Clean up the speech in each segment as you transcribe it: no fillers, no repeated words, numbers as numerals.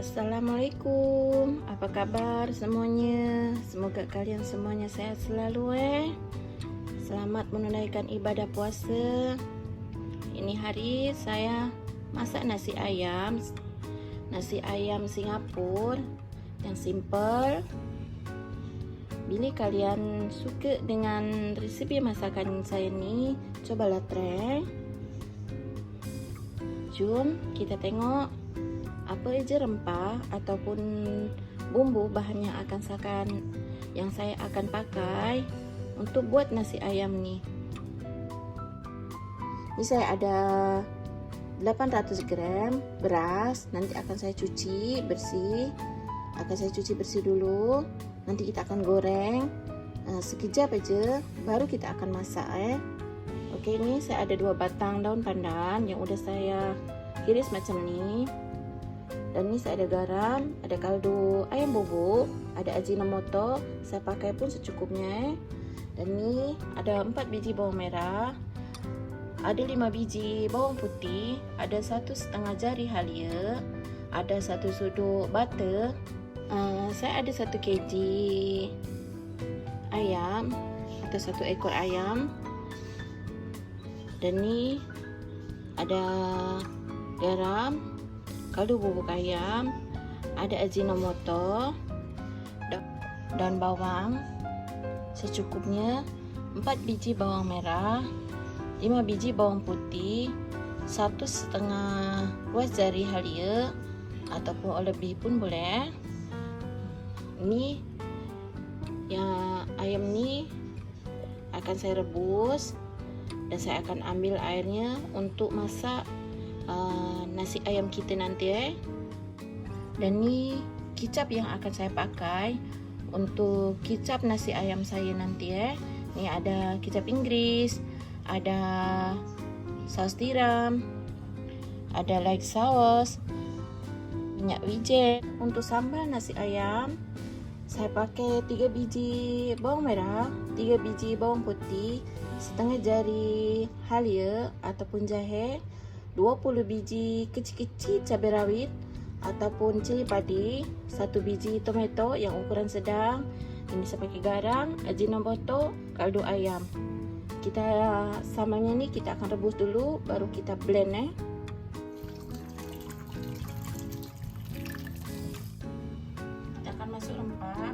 Assalamualaikum, apa kabar semuanya? Semoga kalian semuanya sehat selalu Selamat menunaikan ibadah puasa. Ini hari saya masak nasi ayam Singapura yang simple. Bila kalian suka dengan resepi masakan saya ni, cobalah try. Jom kita tengok apa aja rempah ataupun bumbu bahan yang saya akan pakai untuk buat nasi ayam ni. Ini saya ada 800 gram beras, nanti akan saya cuci bersih. Dulu. Nanti kita akan goreng sekejap aja, baru kita akan masak Oke, ini saya ada 2 batang daun pandan yang udah saya iris macam ni. Dan ini saya ada garam, ada kaldu ayam bubuk, ada ajinomoto, saya pakai pun secukupnya. Dan ini ada 4 biji bawang merah, ada 5 biji bawang putih, ada 1,5 jari halia, ada 1 suduk butter. Saya ada 1 kg ayam atau 1 ekor ayam. Dan ini ada garam, kaldu bubuk ayam, ada ajinomoto, dan bawang secukupnya, 4 biji bawang merah, 5 biji bawang putih, 1,5 ruas jari halia ataupun lebih pun boleh. Ini yang ayam ni akan saya rebus dan saya akan ambil airnya untuk masak nasi ayam kita nanti Dan ni kicap yang akan saya pakai untuk kicap nasi ayam saya nanti Ni ada kicap Inggris, ada saus tiram, ada light sauce, minyak wijen. Untuk sambal nasi ayam saya pakai 3 biji bawang merah, 3 biji bawang putih, setengah jari halia ataupun jahe, 20 biji kecil-kecil cabai rawit ataupun cili padi, 1 biji tomato yang ukuran sedang. Ini saya pakai garam, ajinomoto, kaldu ayam. Kita sambalnya ni kita akan rebus dulu, baru kita blend Kita akan masuk rempah.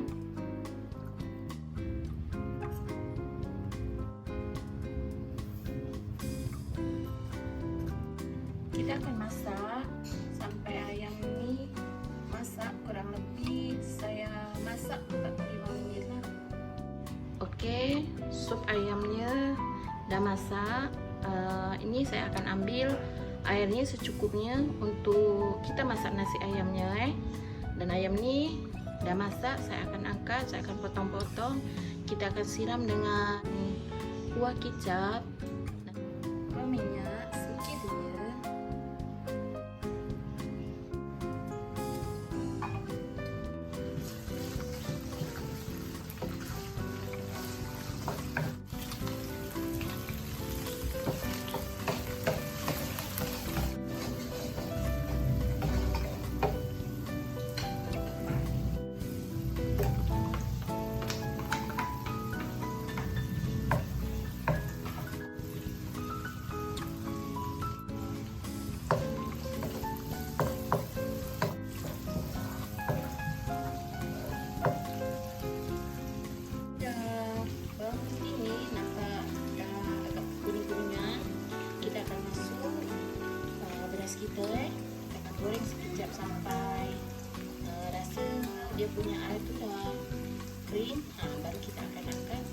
Kita akan masak sampai ayam ini masak, kurang lebih saya masak 45 menit lah. Oke, sup ayamnya udah masak. Ini saya akan ambil airnya secukupnya untuk kita masak nasi ayamnya Dan ayam ini udah masak, saya akan angkat, saya akan potong-potong. Kita akan siram dengan kuah kicap. Minyak sedikit dia. Kita akan goreng sekejap sampai rasa dia punya air tu dah kering, baru kita akan angkat.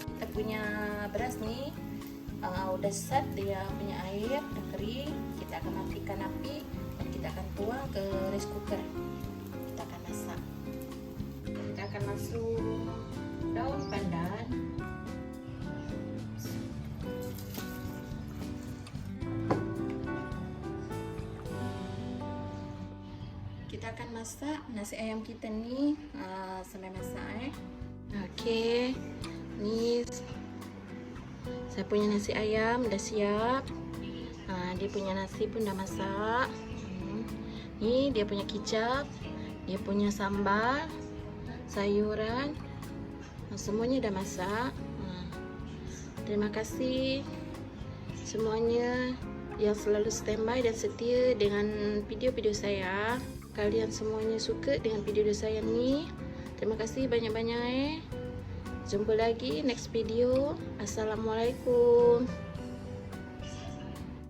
Kita punya beras ni udah set, dia punya air dah kering. Kita akan matikan api dan kita akan tuang ke rice cooker. Kita akan masak. Kita akan masuk daun pandan, kita akan masak nasi ayam kita ni sampai masak Oke, ni Saya punya nasi ayam dah siap. Dia punya nasi pun dah masak. Ni dia punya kicap, dia punya sambal, sayuran, semuanya dah masak. Terima kasih semuanya yang selalu standby dan setia dengan video-video saya. Kalian semuanya suka dengan video saya ni. Terima kasih banyak-banyak. Jumpa lagi next video. Assalamualaikum.